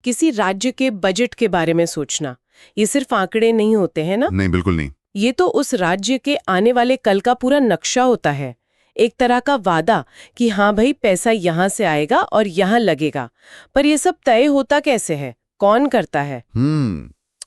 किसी राज्य के बजट के बारे में सोचना, ये सिर्फ आंकड़े नहीं होते हैं ना? नहीं, बिल्कुल नहीं। ये तो उस राज्य के आने वाले कल का पूरा नक्शा होता है। एक तरह का वादा कि हाँ भाई, पैसा यहाँ से आएगा और यहाँ लगेगा। पर ये सब तय होता कैसे है? कौन करता है?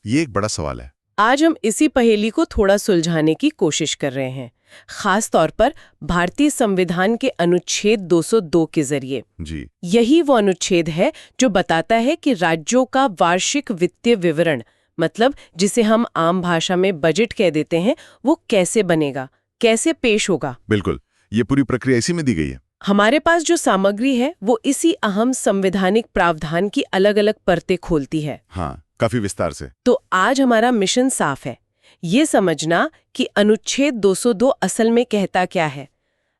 ये एक बड़ा सवाल है। आज हम इसी पहेली को थोड़ा सुलझाने की कोशिश कर रहे हैं, खास तौर पर भारतीय संविधान के अनुच्छेद 202 के जरिए। जी। यही वो अनुच्छेद है जो बताता है कि राज्यों का वार्षिक वित्तीय विवरण, मतलब जिसे हम आम भाषा में बजट कह देते हैं, वो कैसे बनेगा, कैसे पेश होगा। बिल्कुल, ये पूरी प्रक्रिया इसी में दी गई है। हमारे पास जो सामग्री है वो इसी अहम संवैधानिक प्रावधान की अलग-अलग परतें खोलती है। हाँ, काफी विस्तार से। तो आज हमारा मिशन साफ है, ये समझना कि अनुच्छेद 202 असल में कहता क्या है,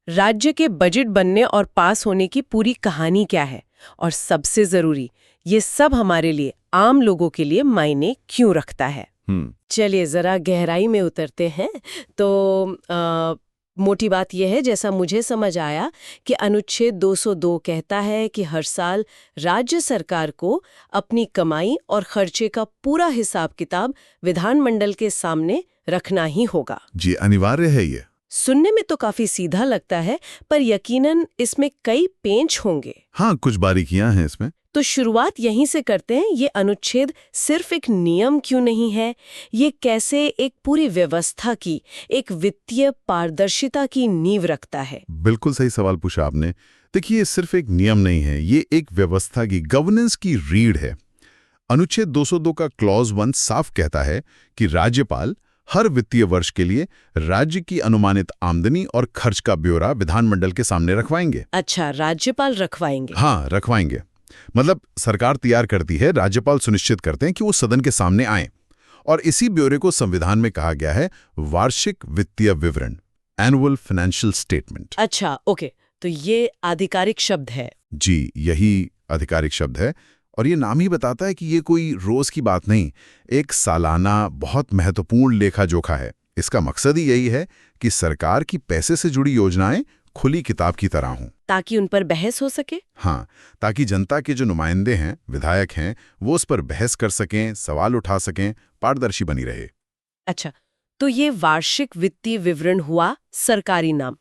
राज्य के बजट बनने और पास होने की पूरी कहानी क्या है, और सबसे जरूरी, ये सब हमारे लिए, आम लोगों के लिए मायने क्यों रखता है। चलिए जरा गहराई में उतरते हैं। तो मोटी बात यह है, जैसा मुझे समझ आया, कि अनुच्छेद 202 कहता है कि हर साल राज्य सरकार को अपनी कमाई और खर्चे का पूरा हिसाब किताब विधानमंडल के सामने रखना ही होगा। जी, अनिवार्य है ये। सुनने में तो काफी सीधा लगता है, पर यकीनन इसमें कई पेंच होंगे। हाँ, कुछ बारीकियां हैं इसमें। तो शुरुआत यहीं से करते हैं। ये अनुच्छेद सिर्फ एक नियम क्यों नहीं है, ये कैसे एक पूरी व्यवस्था की, एक वित्तीय पारदर्शिता की नींव रखता है। बिल्कुल सही सवाल पूछा आपने। देखिए, ये सिर्फ एक नियम नहीं है, ये एक व्यवस्था की, गवर्नेंस की रीढ़ है। अनुच्छेद 202 का क्लॉज 1 साफ कहता है कि राज्यपाल हर वित्तीय वर्ष के लिए राज्य की अनुमानित आमदनी और खर्च का ब्यौरा विधानमंडल के सामने रखवाएंगे। अच्छा, राज्यपाल रखवाएंगे? हाँ, रखवाएंगे। मतलब सरकार तैयार करती है, राज्यपाल सुनिश्चित करते हैं कि वो सदन के सामने आए। और इसी ब्यौरे को संविधान में कहा गया है वार्षिक वित्तीय विवरण, एनुअल फाइनेंशियल स्टेटमेंट। अच्छा, ओके, तो ये आधिकारिक शब्द है। जी, यही आधिकारिक शब्द है। और ये नाम ही बताता है कि ये कोई रोज की बात नहीं, एक सालाना बहुत महत्वपूर्ण लेखा जोखा है। इसका मकसद ही यही है कि सरकार की पैसे से जुड़ी योजनाएं खुली किताब की तरह हों, ताकि उन पर बहस हो सके। हाँ, ताकि जनता के जो नुमाइंदे हैं, विधायक हैं, वो उस पर बहस कर सकें, सवाल उठा सकें, पारदर्शी बनी रहे। अच्छा, तो ये वार्षिक वित्तीय विवरण हुआ सरकारी नाम।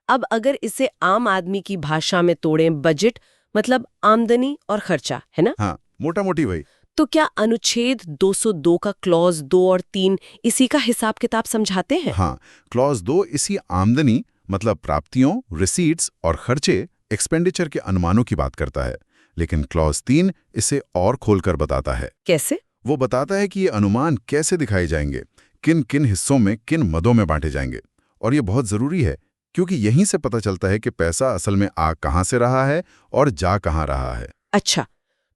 अब अगर इसे आम आदमी की भाषा में तोड़ें, बजट मतलब आमदनी और खर्चा, है ना? हाँ, मोटा मोटी वही। तो क्या अनुच्छेद 202 का क्लॉज 2 और 3 इसी का हिसाब किताब समझाते हैं? हाँ, क्लॉज 2 इसी आमदनी मतलब प्राप्तियों, रिसीट्स और खर्चे, एक्सपेंडिचर के अनुमानों की बात करता है। लेकिन क्लॉज 3 इसे और खोलकर बताता है। कैसे? वो बताता है कि ये अनुमान कैसे दिखाए जाएंगे, किन किन हिस्सों में, किन मदों में बांटे जाएंगे। और ये बहुत जरूरी है, क्योंकि यहीं से पता चलता है कि पैसा असल में आ कहां से रहा है और जा कहां रहा है। अच्छा,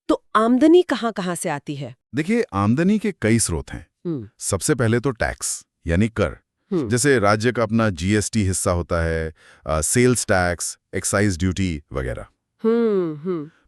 तो आमदनी कहां से आती है? देखिए, आमदनी के कई स्रोत हैं। सबसे पहले तो टैक्स यानी कर, जैसे राज्य का अपना जीएसटी हिस्सा होता है, सेल्स टैक्स, एक्साइज ड्यूटी वगैरह।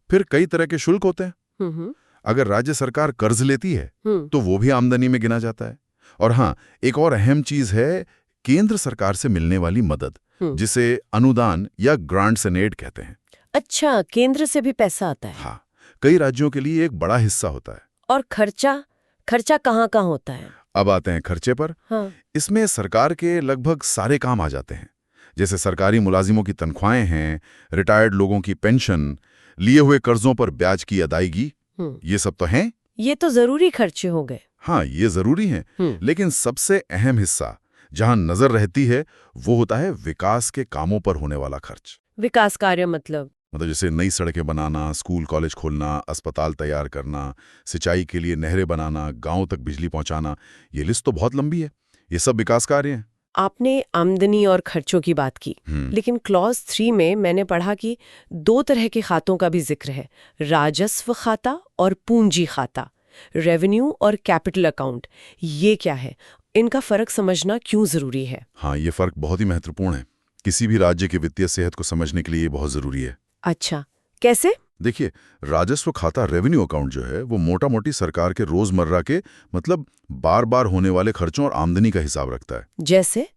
फिर कई तरह के शुल्क होते हैं। अगर राज्य सरकार कर्ज लेती है तो वो भी आमदनी में गिना जाता है। और हाँ, एक और अहम चीज है केंद्र सरकार से मिलने वाली मदद, जिसे अनुदान या ग्रांट्स एंड एड कहते हैं। अच्छा, केंद्र से भी पैसा आता है? हाँ, कई राज्यों के लिए एक बड़ा हिस्सा होता है। और खर्चा कहाँ होता है? अब आते हैं खर्चे पर। हाँ। इसमें सरकार के लगभग सारे काम आ जाते हैं, जैसे सरकारी मुलाजिमों की तनख्वाहें हैं, रिटायर्ड लोगों की पेंशन, लिए हुए कर्जों पर ब्याज की अदायगी, ये सब तो हैं। ये तो जरूरी खर्चे हो गए। हाँ, ये जरूरी हैं, लेकिन सबसे अहम हिस्सा जहां नजर रहती है वो होता है विकास के कामों पर होने वाला खर्च। विकास कार्य मतलब जैसे नई सड़कें बनाना, स्कूल कॉलेज खोलना, अस्पताल तैयार करना, सिंचाई के लिए नहरें बनाना, गांव तक बिजली पहुंचाना। ये लिस्ट तो बहुत लंबी है। ये सब विकास कार्य हैं। आपने आमदनी और खर्चों की बात की, लेकिन क्लॉज 3 में मैंने पढ़ा कि 2 तरह के खातों का भी जिक्र है, राजस्व खाता और पूंजी खाता, रेवेन्यू और कैपिटल अकाउंट। ये क्या है? इनका फर्क समझना क्यों जरूरी है? हाँ, ये फर्क बहुत ही महत्वपूर्ण है। किसी भी राज्य की वित्तीय सेहत को समझने के लिए ये बहुत जरूरी है। अच्छा, कैसे? देखिए, राजस्व खाता, रेवेन्यू अकाउंट जो है, वो मोटा मोटी सरकार के रोजमर्रा के मतलब बार बार होने वाले खर्चों और आमदनी का हिसाब रखता है।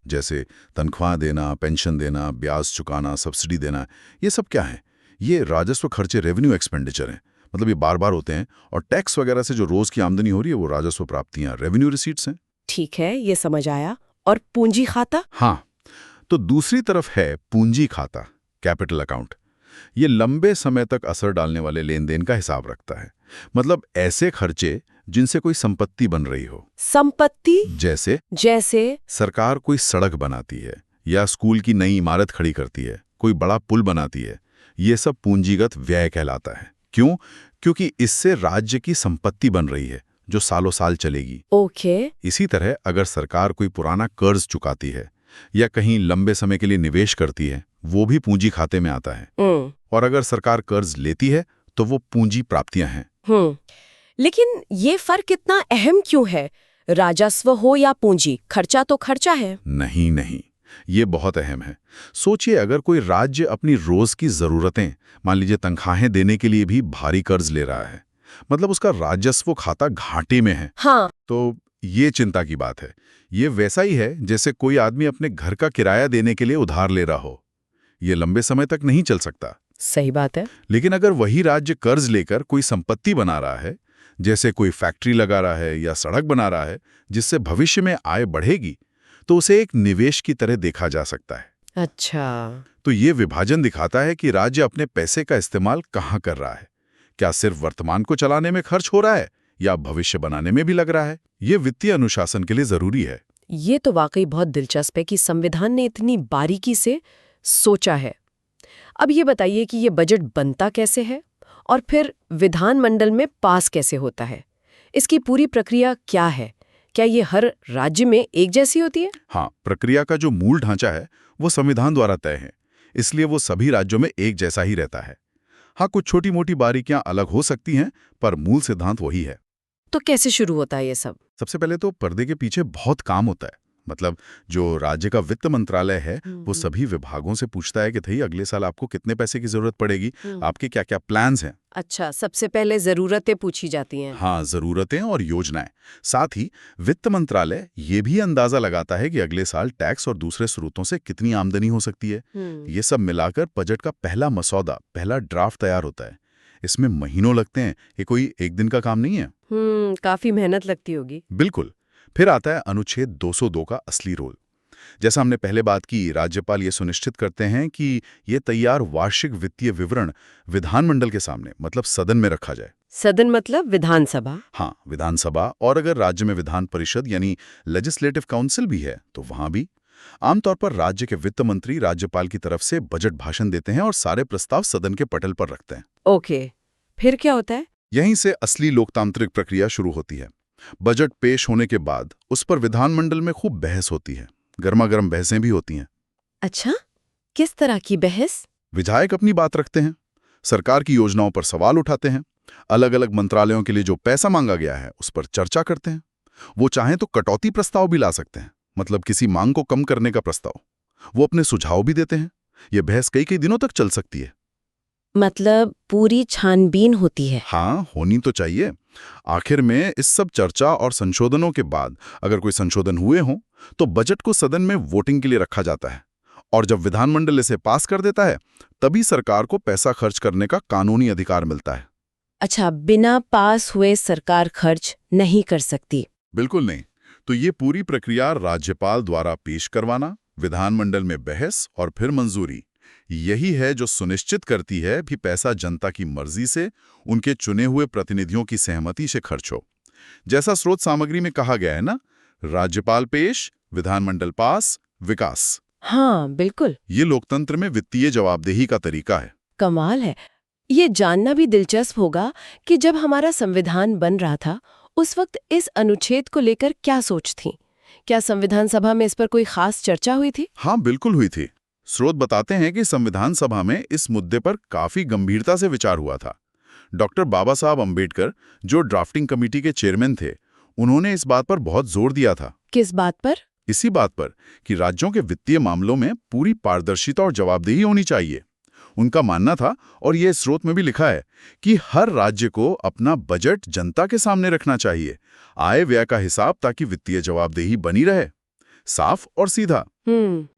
जैसे तनख्वाह देना, पेंशन देना, ब्याज चुकाना, सब्सिडी देना। ये सब क्या है? ये राजस्व खर्चे, रेवेन्यू एक्सपेंडिचर हैं। मतलब ये बार बार होते हैं, और टैक्स वगैरह से जो रोज की आमदनी हो रही है वो राजस्व प्राप्तियां, रेवेन्यू रिसीट्स हैं। ठीक है, ये समझ आया। और पूंजी खाता? हाँ, तो दूसरी तरफ है पूंजी खाता, कैपिटल अकाउंट। ये लंबे समय तक असर डालने वाले लेन देन का हिसाब रखता है। मतलब ऐसे खर्चे जिनसे कोई संपत्ति बन रही हो। संपत्ति? जैसे सरकार कोई सड़क बनाती है या स्कूल की नई इमारत खड़ी करती है, कोई बड़ा पुल बनाती है, ये सब पूंजीगत व्यय कहलाता है। क्यों? क्योंकि इससे राज्य की संपत्ति बन रही है जो सालों साल चलेगी। ओके। इसी तरह अगर सरकार कोई पुराना कर्ज चुकाती है या कहीं लंबे समय के लिए निवेश करती है, वो भी पूंजी खाते में आता है। और अगर सरकार कर्ज लेती है तो वो पूंजी प्राप्तियां हैं। लेकिन ये फर्क इतना अहम क्यों है? राजस्व हो या पूंजी, खर्चा तो खर्चा है। नहीं, ये बहुत अहम है। सोचिए, अगर कोई राज्य अपनी रोज की जरूरतें, मान लीजिए तनख्वाहें देने के लिए भी भारी कर्ज ले रहा है, मतलब उसका राजस्व खाता घाटे में है। हाँ। तो ये चिंता की बात है। ये वैसा ही है जैसे कोई आदमी अपने घर का किराया देने के लिए उधार ले रहा हो। ये लंबे समय तक नहीं चल सकता। सही बात है। लेकिन अगर वही राज्य कर्ज लेकर कोई संपत्ति बना रहा है, जैसे कोई फैक्ट्री लगा रहा है या सड़क बना रहा है, जिससे भविष्य में आय बढ़ेगी, तो उसे एक निवेश की तरह देखा जा सकता है। अच्छा। तो ये विभाजन दिखाता है कि राज्य अपने पैसे का इस्तेमाल कहाँ कर रहा है। क्या सिर्फ वर्तमान को चलाने में खर्च हो रहा है या भविष्य बनाने में भी लग रहा है? ये वित्तीय अनुशासन के लिए जरूरी है। ये तो वाकई बहुत दिलचस्प है कि संविधान ने इतनी बारीकी से सोचा है। अब ये बताइए कि ये बजट बनता कैसे है और फिर विधानमंडल में पास कैसे होता है? इसकी पूरी प्रक्रिया क्या है? क्या ये हर राज्य में एक जैसी होती है? हाँ, प्रक्रिया का जो मूल ढांचा है वो संविधान द्वारा तय है, इसलिए वो सभी राज्यों में एक जैसा ही रहता है। हाँ, कुछ छोटी मोटी बारीकियां अलग हो सकती हैं, पर मूल सिद्धांत वही है। तो कैसे शुरू होता है ये सब? सबसे पहले तो पर्दे के पीछे बहुत काम होता है। मतलब जो राज्य का वित्त मंत्रालय है वो सभी विभागों से पूछता है कि भाई अगले साल आपको कितने पैसे की जरूरत पड़ेगी, आपके क्या क्या प्लान्स हैं। अच्छा, सबसे पहले जरूरतें पूछी जाती हैं। हाँ, जरूरतें और योजनाएं। साथ ही वित्त मंत्रालय ये भी अंदाजा लगाता है कि अगले साल टैक्स और दूसरे स्रोतों से कितनी आमदनी हो सकती है। ये सब मिलाकर बजट का पहला मसौदा, पहला ड्राफ्ट तैयार होता है। इसमें महीनों लगते हैं, ये कोई एक दिन का काम नहीं है। काफी मेहनत लगती होगी। बिल्कुल। फिर आता है अनुच्छेद 202 का असली रोल। जैसा हमने पहले बात की, राज्यपाल ये सुनिश्चित करते हैं कि ये तैयार वार्षिक वित्तीय विवरण विधानमंडल के सामने, मतलब सदन में रखा जाए। सदन मतलब विधानसभा? हाँ, विधानसभा, और अगर राज्य में विधान परिषद यानी लेजिस्लेटिव काउंसिल भी है तो वहां भी। आमतौर पर राज्य के वित्त मंत्री राज्यपाल की तरफ से बजट भाषण देते हैं और सारे प्रस्ताव सदन के पटल पर रखते हैं। ओके, फिर क्या होता है? यहीं से असली लोकतांत्रिक प्रक्रिया शुरू होती है। बजट पेश होने के बाद उस पर विधानमंडल में खूब बहस होती है, गर्मा-गर्म बहसें भी होती हैं। अच्छा, किस तरह की बहस? विधायक अपनी बात रखते हैं, सरकार की योजनाओं पर सवाल उठाते हैं, अलग-अलग मंत्रालयों के लिए जो पैसा मांगा गया है उस पर चर्चा करते हैं। वो चाहें तो कटौती प्रस्ताव भी ला सकते हैं, मतलब किसी मांग को कम करने का प्रस्ताव। वो अपने सुझाव भी देते हैं। ये बहस कई दिनों तक चल सकती है। मतलब पूरी छानबीन होती है? हाँ, होनी तो चाहिए। आखिर में इस सब चर्चा और संशोधनों के बाद अगर कोई संशोधन हुए हों तो बजट को सदन में वोटिंग के लिए रखा जाता है, और जब विधानमंडल इसे पास कर देता है तभी सरकार को पैसा खर्च करने का कानूनी अधिकार मिलता है। अच्छा, बिना पास हुए सरकार खर्च नहीं कर सकती? बिल्कुल नहीं। तो ये पूरी प्रक्रिया राज्यपाल द्वारा पेश करवाना, विधानमंडल में बहस और फिर मंजूरी, यही है जो सुनिश्चित करती है कि पैसा जनता की मर्जी से, उनके चुने हुए प्रतिनिधियों की सहमति से खर्च हो। जैसा स्रोत सामग्री में कहा गया है ना, राज्यपाल पेश, विधानमंडल पास, विकास। हाँ, बिल्कुल। ये लोकतंत्र में वित्तीय जवाबदेही का तरीका है। कमाल है। ये जानना भी दिलचस्प होगा कि जब हमारा संविधान बन रहा था उस वक्त इस अनुच्छेद को लेकर क्या सोच थी? क्या संविधान सभा में इस पर कोई खास चर्चा हुई थी? हाँ, बिल्कुल हुई थी। स्रोत बताते हैं कि संविधान सभा में इस मुद्दे पर काफी गंभीरता से विचार हुआ था। डॉक्टर बाबा साहब अंबेडकर, जो ड्राफ्टिंग कमेटी के चेयरमैन थे, उन्होंने इस बात पर बहुत जोर दिया था। किस बात पर? इसी बात पर कि राज्यों के वित्तीय मामलों में पूरी पारदर्शिता और जवाबदेही होनी चाहिए। उनका मानना था, और ये स्रोत में भी लिखा है, कि हर राज्य को अपना बजट जनता के सामने रखना चाहिए, आय व्यय का हिसाब, ताकि वित्तीय जवाबदेही बनी रहे, साफ और सीधा।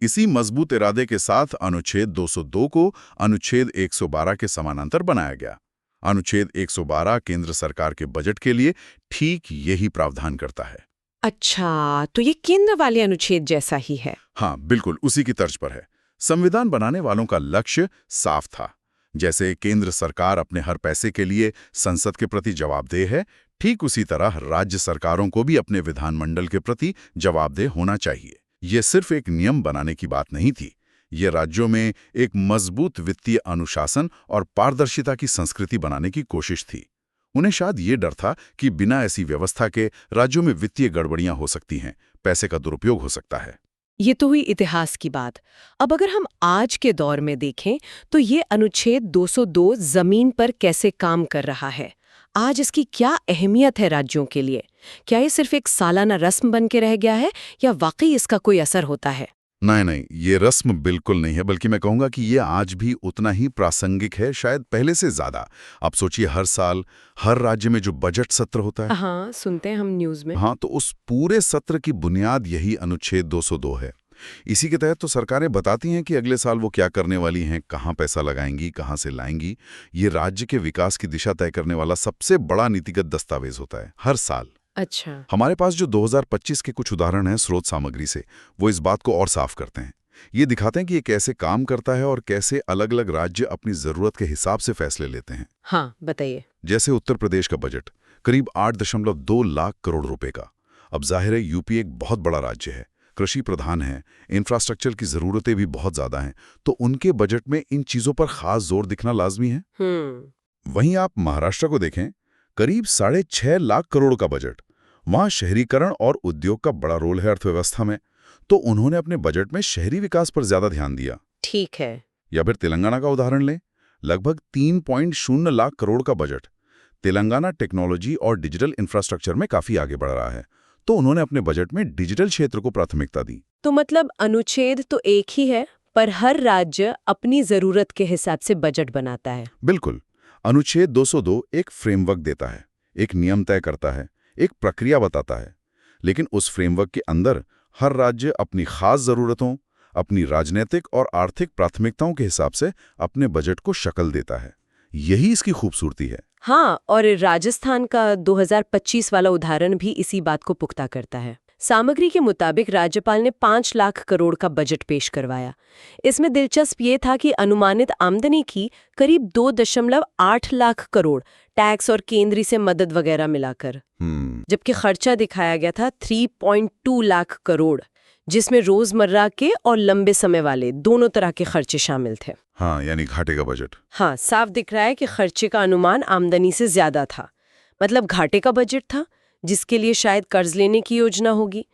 इसी मजबूत इरादे के साथ अनुच्छेद 202 को अनुच्छेद 112 के समानांतर बनाया गया। अनुच्छेद 112 केंद्र सरकार के बजट के लिए ठीक यही प्रावधान करता है। अच्छा, तो ये केंद्र वाले अनुच्छेद जैसा ही है। हाँ, बिल्कुल उसी की तर्ज पर है। संविधान बनाने वालों का लक्ष्य साफ था। जैसे केंद्र सरकार अपने हर पैसे के लिए संसद के प्रति जवाबदेह है, ठीक उसी तरह राज्य सरकारों को भी अपने विधानमंडल के प्रति जवाबदेह होना चाहिए। ये सिर्फ एक नियम बनाने की बात नहीं थी, ये राज्यों में एक मजबूत वित्तीय अनुशासन और पारदर्शिता की संस्कृति बनाने की कोशिश थी। उन्हें शायद ये डर था कि बिना ऐसी व्यवस्था के राज्यों में वित्तीय गड़बड़ियां हो सकती हैं, पैसे का दुरुपयोग हो सकता है। ये तो हुई इतिहास की बात। अब अगर हम आज के दौर में देखें तो ये अनुच्छेद 202 जमीन पर कैसे काम कर रहा है? आज इसकी क्या अहमियत है राज्यों के लिए? क्या ये सिर्फ एक सालाना रस्म बन के रह गया है या वाकई इसका कोई असर होता है? नहीं, ये रस्म बिल्कुल नहीं है, बल्कि मैं कहूंगा कि ये आज भी उतना ही प्रासंगिक है, शायद पहले से ज्यादा। आप सोचिए, हर साल हर राज्य में जो बजट सत्र होता है, हाँ, सुनते हैं हम न्यूज़ में। हाँ, तो उस पूरे सत्र की बुनियाद यही अनुच्छेद 202 है। इसी के तहत तो सरकारें बताती हैं कि अगले साल वो क्या करने वाली हैं, कहाँ पैसा लगाएंगी, कहाँ से लाएंगी। ये राज्य के विकास की दिशा तय करने वाला सबसे बड़ा नीतिगत दस्तावेज होता है हर साल। अच्छा। हमारे पास जो 2025 के कुछ उदाहरण हैं स्रोत सामग्री से, वो इस बात को और साफ करते हैं। ये दिखाते हैं कि ये कैसे काम करता है और कैसे अलग अलग राज्य अपनी जरूरत के हिसाब से फैसले लेते हैं। हाँ, बताइए। जैसे उत्तर प्रदेश का बजट करीब 8.2 लाख करोड़ रुपए का। अब जाहिर है यूपी एक बहुत बड़ा राज्य है, कृषि प्रधान है, इंफ्रास्ट्रक्चर की जरूरतें भी बहुत ज्यादा हैं, तो उनके बजट में इन चीजों पर खास जोर दिखना लाजमी है। वहीं आप महाराष्ट्र को देखें, करीब 6.5 लाख करोड़ का बजट। वहां शहरीकरण और उद्योग का बड़ा रोल है अर्थव्यवस्था में, तो उन्होंने अपने बजट में शहरी विकास पर ज्यादा ध्यान दिया। ठीक है। या फिर तेलंगाना का उदाहरण लें, लगभग 3.0 लाख करोड़ का बजट। तेलंगाना टेक्नोलॉजी और डिजिटल इंफ्रास्ट्रक्चर में काफी आगे बढ़ रहा है, तो उन्होंने अपने बजट में डिजिटल क्षेत्र को प्राथमिकता दी। तो मतलब अनुच्छेद तो एक ही है, पर हर राज्य अपनी जरूरत के हिसाब से बजट बनाता है। बिल्कुल। अनुच्छेद 202 एक फ्रेमवर्क देता है, एक नियम तय करता है, एक प्रक्रिया बताता है, लेकिन उस फ्रेमवर्क के अंदर हर राज्य अपनी खास जरूरतों, अपनी राजनीतिक और आर्थिक प्राथमिकताओं के हिसाब से अपने बजट को शक्ल देता है। यही इसकी खूबसूरती है। हाँ, और राजस्थान का 2025 वाला उदाहरण भी इसी बात को पुख्ता करता है। सामग्री के मुताबिक राज्यपाल ने 5 लाख करोड़ का बजट पेश करवाया। इसमें दिलचस्प ये था कि अनुमानित आमदनी की करीब 2.8 लाख करोड़, टैक्स और केंद्रीय से मदद वगैरह मिलाकर, जबकि खर्चा दिखाया गया था 3.2 लाख करोड़, जिसमें रोजमर्रा के और लंबे समय वाले दोनों तरह के खर्चे शामिल थे। हाँ, यानी घाटे का बजट। हाँ, साफ दिख रहा है कि खर्चे का अनुमान आमदनी से ज्यादा था। मतलब घाटे का बजट था, जिसके लिए शायद कर्ज लेने की योजना होगी।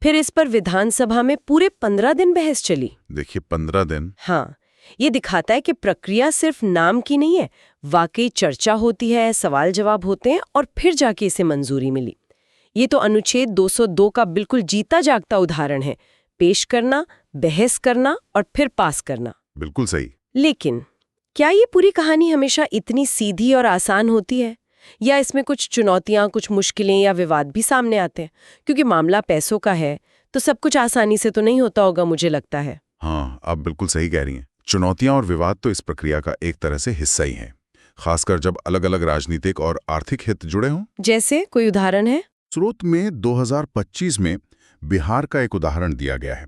फिर इस पर विधानसभा में पूरे 15 दिन बहस चली। देखिए, 15 दिन। हाँ, ये दिखाता है कि प्रक्रिया सिर्फ नाम की नहीं है, वाकई चर्चा होती है, सवाल जवाब होते हैं और फिर जाके इसे मंजूरी मिली। ये तो अनुच्छेद 202 का बिल्कुल जीता जागता उदाहरण है। पेश करना, बहस करना और फिर पास करना। बिल्कुल सही। लेकिन क्या ये पूरी कहानी हमेशा इतनी सीधी और आसान होती है, या इसमें कुछ चुनौतियां, कुछ मुश्किलें या विवाद भी सामने आते हैं? क्योंकि मामला पैसों का है, तो सब कुछ आसानी से तो नहीं होता होगा, मुझे लगता है। हाँ, आप बिल्कुल सही कह रही हैं। चुनौतियां और विवाद तो इस प्रक्रिया का एक तरह से हिस्सा ही है, खासकर जब अलग अलग राजनीतिक और आर्थिक हित जुड़े हों। जैसे कोई उदाहरण है? स्रोत में 2025 में बिहार का एक उदाहरण दिया गया है।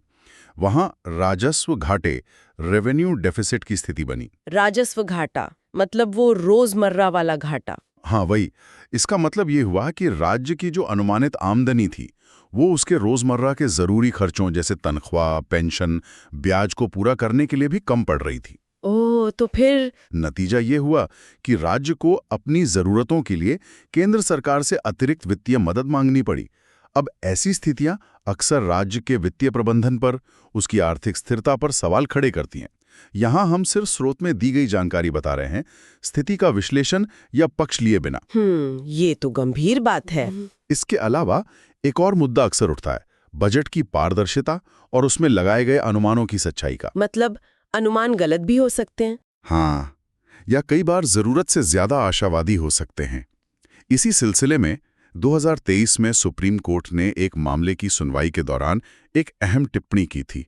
वहां राजस्व घाटे, रेवेन्यू डेफिसिट की स्थिति बनी। राजस्व घाटा मतलब वो रोजमर्रा वाला घाटा? हाँ, वही। इसका मतलब ये हुआ कि राज्य की जो अनुमानित आमदनी थी, वो उसके रोजमर्रा के जरूरी खर्चों जैसे तनख्वाह, पेंशन, ब्याज को पूरा करने के लिए भी कम पड़ रही थी। ओह, तो फिर नतीजा ये हुआ कि राज्य को अपनी जरूरतों के लिए केंद्र सरकार से अतिरिक्त वित्तीय मदद मांगनी पड़ी। अब ऐसी स्थितियां अक्सर राज्य के वित्तीय प्रबंधन पर, उसकी आर्थिक स्थिरता पर सवाल खड़े करती हैं। यहां हम सिर्फ स्रोत में दी गई जानकारी बता रहे हैं, स्थिति का विश्लेषण या पक्ष लिए बिना। ये तो गंभीर बात है। इसके अलावा एक और मुद्दा अक्सर उठता है, बजट की पारदर्शिता और उसमें लगाए गए अनुमानों की सच्चाई का। मतलब अनुमान गलत भी हो सकते हैं। हाँ, या कई बार जरूरत से ज्यादा आशावादी हो सकते हैं। इसी सिलसिले में 2023 में सुप्रीम कोर्ट ने एक मामले की सुनवाई के दौरान एक अहम टिप्पणी की थी।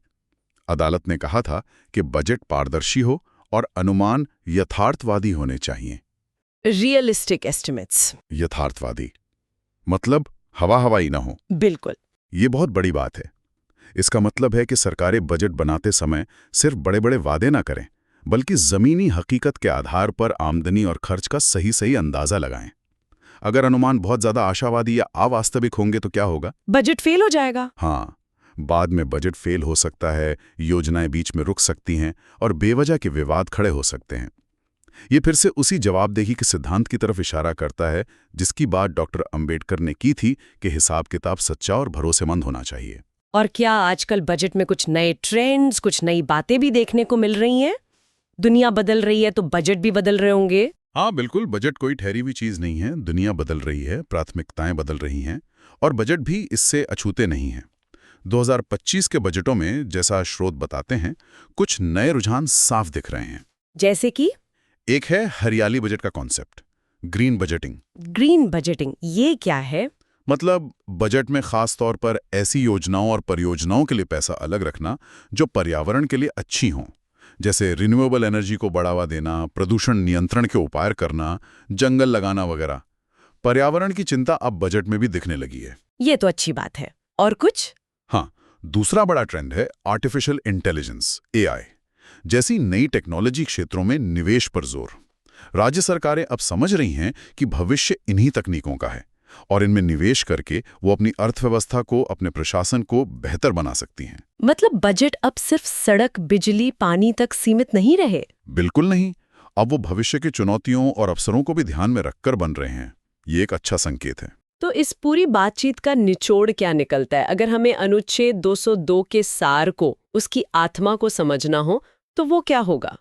अदालत ने कहा था कि बजट पारदर्शी हो और अनुमान यथार्थवादी होने चाहिए। Realistic estimates. यथार्थवादी, मतलब हवा-हवाई ना हो। बिल्कुल। ये बहुत बड़ी बात है। इसका मतलब है कि सरकारें बजट बनाते समय सिर्फ बड़े-बड़े वादे ना करें, बल्कि जमीनी हकीकत के आधार पर आमदनी और खर्च का सही-सही अंदाजा लगाएं। अगर अनुमान बहुत ज्यादा आशावादी या अवास्तविक होंगे तो क्या होगा? बजट फेल हो जाएगा। हाँ, बाद में बजट फेल हो सकता है, योजनाएं बीच में रुक सकती हैं और बेवजह के विवाद खड़े हो सकते हैं। ये फिर से उसी जवाबदेही के सिद्धांत की तरफ इशारा करता है जिसकी बात डॉक्टर अंबेडकर ने की थी कि हिसाब किताब सच्चा और भरोसेमंद होना चाहिए। और क्या आजकल बजट में कुछ नए ट्रेंड्स, कुछ नई बातें भी देखने को मिल रही हैं? दुनिया बदल रही है तो बजट भी बदल रहे होंगे। हाँ बिल्कुल, बजट कोई ठहरी हुई चीज नहीं है। दुनिया बदल रही है, प्राथमिकताएं बदल रही हैं और बजट भी इससे अछूते नहीं हैं। 2025 के बजटों में, जैसा स्रोत बताते हैं, कुछ नए रुझान साफ दिख रहे हैं। जैसे कि एक है हरियाली बजट का concept, green budgeting. Green budgeting, ये क्या है? मतलब बजट में खास तौर पर ऐसी योजनाओं और परियोजनाओं के लिए पैसा अलग रखना जो पर्यावरण के लिए अच्छी हों, जैसे रिन्यूएबल एनर्जी को बढ़ावा देना, प्रदूषण नियंत्रण के उपाय करना, जंगल लगाना वगैरह। पर्यावरण की चिंता अब बजट में भी दिखने लगी है। ये तो अच्छी बात है। और कुछ? हाँ, दूसरा बड़ा ट्रेंड है आर्टिफिशियल इंटेलिजेंस, एआई जैसी नई टेक्नोलॉजी क्षेत्रों में निवेश पर जोर। राज्य सरकारें अब समझ रही हैं कि भविष्य इन्हीं तकनीकों का है और इनमें निवेश करके वो अपनी अर्थव्यवस्था को, अपने प्रशासन को बेहतर बना सकती हैं। मतलब बजट अब सिर्फ सड़क, बिजली, पानी तक सीमित नहीं रहे। बिल्कुल नहीं, अब वो भविष्य की चुनौतियों और अवसरों को भी ध्यान में रखकर बन रहे हैं। ये एक अच्छा संकेत है। तो इस पूरी बातचीत का निचोड़ क्या निकलता है? अगर हमें अनुच्छेद 202 के सार को, उसकी आत्मा को समझना हो तो वो क्या होगा?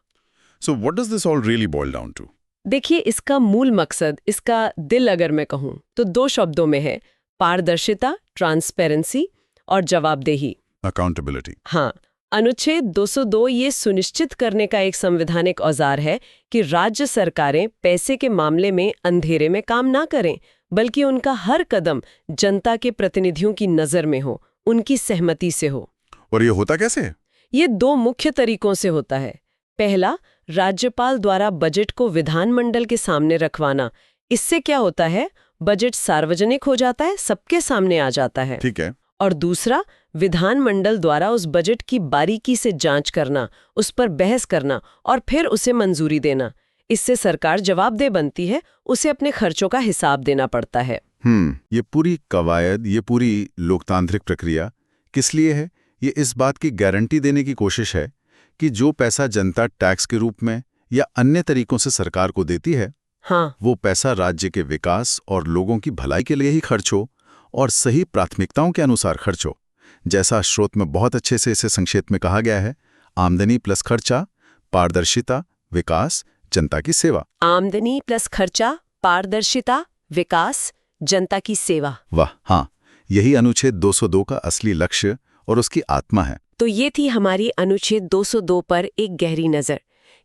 So what does this all really boil down to? देखिए, इसका मूल मकसद, इसका दिल अगर मैं कहूँ तो 2 शब्दों में है: पारदर्शिता, ट्रांसपेरेंसी, और जवाबदेही, Accountability। हाँ, अनुच्छेद 202 ये सुनिश्चित करने का एक संवैधानिक औजार है कि राज्य सरकारें पैसे के मामले में अंधेरे में काम ना करें, बल्कि उनका हर कदम जनता के प्रतिनिधियों की नज़र में हो, उनकी सहमति से हो। और ये होता कैसे है? ये 2 मुख्य तरीकों से होता है। पहला, राज्यपाल द्वारा बजट को विधानमंडल के सामने रखवाना। इससे क्या होता है? बजट सार्वजनिक हो जाता है, सबके सामने आ जाता है। ठीक है। और दूसरा, विधानमंडल द्वारा उस बजट की बारीकी से जांच करना, उस पर बहस करना और फिर उसे मंजूरी देना। इससे सरकार जवाबदेह बनती है, उसे अपने खर्चों का हिसाब देना पड़ता है। ये पूरी कवायद, ये पूरी लोकतांत्रिक प्रक्रिया किस लिए है? ये इस बात की गारंटी देने की कोशिश है कि जो पैसा जनता टैक्स के रूप में या अन्य तरीकों से सरकार को देती है, हाँ, वो पैसा राज्य के विकास और लोगों की भलाई के लिए ही खर्च हो और सही प्राथमिकताओं के अनुसार खर्च हो। जैसा स्रोत में बहुत अच्छे से इसे संक्षेप में कहा गया है, आमदनी प्लस खर्चा, पारदर्शिता, विकास, जनता की सेवा। आमदनी प्लस खर्चा, पारदर्शिता, विकास, जनता की सेवा। वाह, हाँ, यही अनुच्छेद 202 का असली लक्ष्य और उसकी आत्मा है। तो ये थी हमारी अनुच्छेद 202 पर एक गहरी नज़र।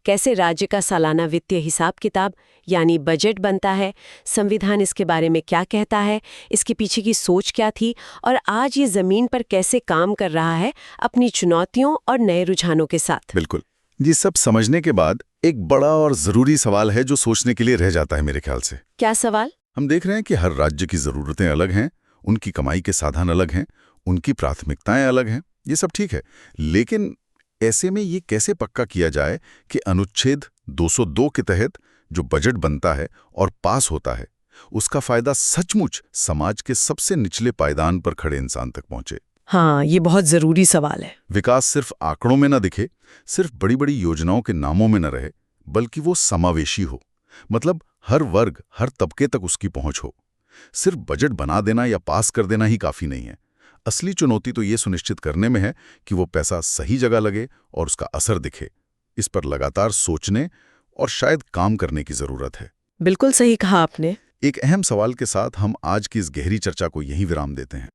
कैसे राज्य का सालाना वित्तीय हिसाब किताब यानी बजट बनता है, संविधान इसके बारे में क्या कहता है, इसके पीछे की सोच क्या थी और आज ये ज़मीन पर कैसे काम कर रहा है अपनी चुनौतियों और नए रुझानों के साथ। बिल्कुल। ये सब समझने के बाद एक बड़ा और ज़रूरी सवाल है जो सोचने के लिए रह जाता है मेरे ख्याल से। क्या सवाल? हम देख रहे हैं कि हर राज्य की ज़रूरतें अलग हैं, उनकी कमाई के साधन अलग हैं, उनकी प्राथमिकताएं अलग हैं। ये सब ठीक है, लेकिन ऐसे में ये कैसे पक्का किया जाए कि अनुच्छेद 202 के तहत जो बजट बनता है और पास होता है, उसका फायदा सचमुच समाज के सबसे निचले पायदान पर खड़े इंसान तक पहुंचे? हाँ, ये बहुत ज़रूरी सवाल है। विकास सिर्फ आंकड़ों में न दिखे, सिर्फ बड़ी बड़ी योजनाओं के नामों में न रहे, बल्कि वो समावेशी हो। मतलब हर वर्ग, हर तबके तक उसकी पहुंच हो। सिर्फ बजट बना देना या पास कर देना ही काफ़ी नहीं है। असली चुनौती तो ये सुनिश्चित करने में है कि वो पैसा सही जगह लगे और उसका असर दिखे। इस पर लगातार सोचने और शायद काम करने की ज़रूरत है। बिल्कुल सही कहा आपने। एक अहम सवाल के साथ हम आज की इस गहरी चर्चा को यहीं विराम देते हैं।